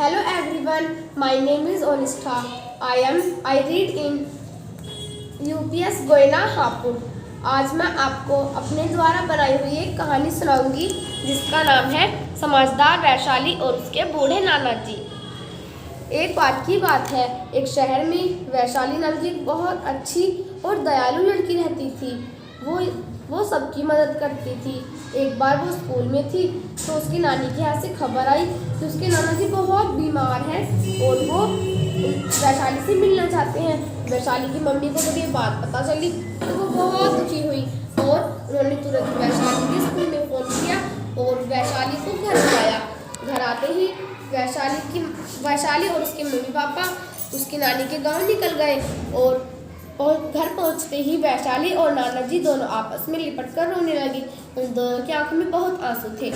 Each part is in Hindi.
Hello everyone, my name is Onistha. I read in UPS Guyana Hapur. आज मैं आपको अपने द्वारा बनाई हुई एक कहानी सुनाऊंगी जिसका नाम है समझदार वैशाली और उसके बूढ़े नाना जी। एक बात की बात है, एक शहर में वैशाली नाम की एक बहुत अच्छी और दयालु लड़की रहती थी। वो सबकी मदद करती थी। एक बार वो स्कूल में थी तो उसकी नानी के यहाँ से खबर आई कि उसके नाना जी बहुत बीमार हैं और वो वैशाली से मिलना चाहते हैं। वैशाली की मम्मी को जब ये बात पता चली तो वो बहुत दुखी हुई और उन्होंने तुरंत वैशाली के स्कूल में फ़ोन किया और वैशाली को घर बुलाया। घर आते ही वैशाली और उसके मम्मी पापा उसकी नानी के गाँव निकल गए और घर पहुंचते ही वैशाली और नाना जी दोनों आपस में लिपट कर रोने लगी। उन दोनों की आंखों में बहुत आंसू थे।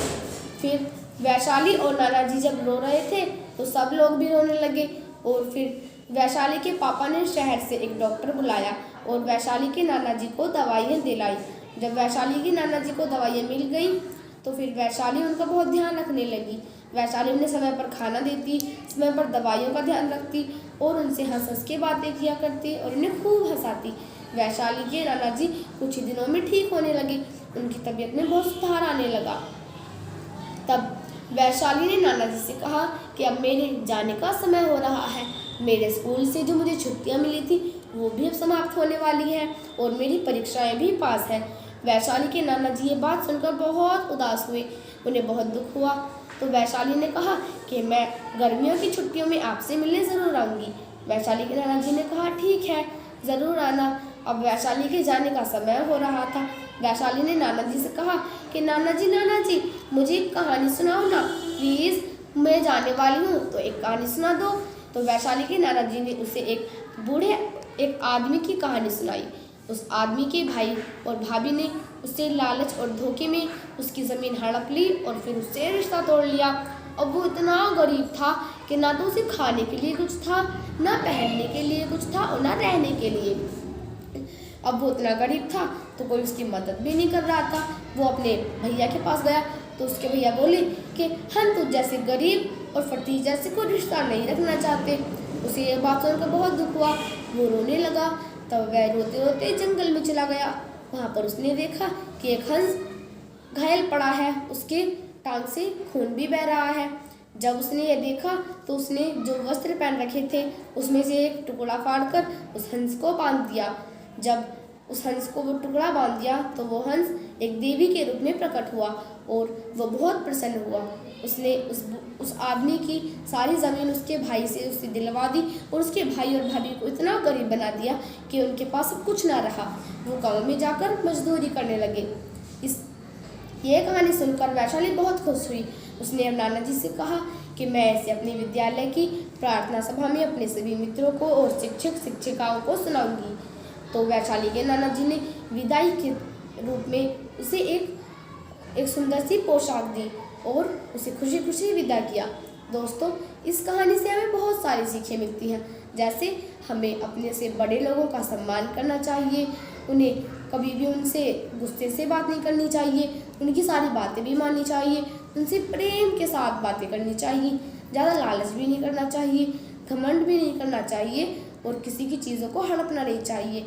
फिर वैशाली और नाना जी जब रो रहे थे तो सब लोग भी रोने लगे और फिर वैशाली के पापा ने शहर से एक डॉक्टर बुलाया और वैशाली के नाना जी को दवाइयाँ दिलाई। जब वैशाली की नाना जी को दवाइयाँ मिल गई तो फिर वैशाली उनका बहुत ध्यान रखने लगी। वैशाली उन्हें समय पर खाना देती, समय पर दवाइयों का ध्यान रखती और उनसे हंस हंस के बातें किया करती और उन्हें खूब हंसाती। वैशाली के नाना जी कुछ ही दिनों में ठीक होने लगे। उनकी तबीयत में बहुत सुधार आने लगा। तब वैशाली ने नाना जी से कहा कि अब मेरे जाने का समय हो रहा है। मेरे स्कूल से जो मुझे छुट्टियां मिली थी वो भी अब समाप्त होने वाली है और मेरी परीक्षाएं भी पास हैं। वैशाली के नाना जी ये बात सुनकर बहुत उदास हुए। उन्हें बहुत दुख हुआ। तो वैशाली ने कहा कि मैं गर्मियों की छुट्टियों में आपसे मिलने ज़रूर आऊँगी। वैशाली के नाना जी ने कहा ठीक है, ज़रूर आना। अब वैशाली के जाने का समय हो रहा था। वैशाली ने नाना जी से कहा कि नाना जी मुझे एक कहानी सुनाओ ना प्लीज़, मैं जाने वाली हूँ तो एक कहानी सुना दो। तो वैशाली के नाना जी ने उसे एक आदमी की कहानी सुनाई। उस आदमी के भाई और भाभी ने उससे लालच और धोखे में उसकी ज़मीन हड़प ली और फिर उससे रिश्ता तोड़ लिया। अब वो इतना गरीब था कि ना तो उसे खाने के लिए कुछ था, ना पहनने के लिए कुछ था और ना रहने के लिए। अब वो इतना गरीब था तो कोई उसकी मदद भी नहीं कर रहा था। वो अपने भैया के पास गया तो उसके भैया बोले कि हम तुझ जैसे गरीब और फटीच जैसे कोई रिश्ता नहीं रखना चाहते। उसे ये बात सुनकर बहुत दुख हुआ। वो रोने लगा। तब वह रोते रोते जंगल में चला गया। वहाँ पर उसने देखा कि एक हंस घायल पड़ा है, उसके टांग से खून भी बह रहा है। जब उसने ये देखा तो उसने जो वस्त्र पहन रखे थे उसमें से एक टुकड़ा फाड़कर उस हंस को बांध दिया। जब उस हंस को वो टुकड़ा बांध दिया तो वो हंस एक देवी के रूप में प्रकट हुआ और वह बहुत प्रसन्न हुआ। उसने उस आदमी की सारी ज़मीन उसके भाई से उससे दिलवा दी और उसके भाई और भाभी को इतना गरीब बना दिया कि उनके पास अब कुछ ना रहा। वो गाँव में जाकर मजदूरी करने लगे। ये कहानी सुनकर वैशाली बहुत खुश हुई। उसने अब नाना जी से कहा कि मैं इसे अपने विद्यालय की प्रार्थना सभा में अपने सभी मित्रों को और शिक्षक शिक्षिकाओं को सुनाऊंगी। तो वैशाली के नाना जी ने विदाई के रूप में उसे एक सुंदर सी पोशाक दी और उसे खुशी खुशी विदा किया। दोस्तों, इस कहानी से हमें बहुत सारी सीखें मिलती हैं। जैसे हमें अपने से बड़े लोगों का सम्मान करना चाहिए, उन्हें कभी भी उनसे गुस्से से बात नहीं करनी चाहिए, उनकी सारी बातें भी माननी चाहिए, उनसे प्रेम के साथ बातें करनी चाहिए, ज़्यादा लालच भी नहीं करना चाहिए, घमंड भी नहीं करना चाहिए और किसी की चीज़ों को हड़पना नहीं चाहिए।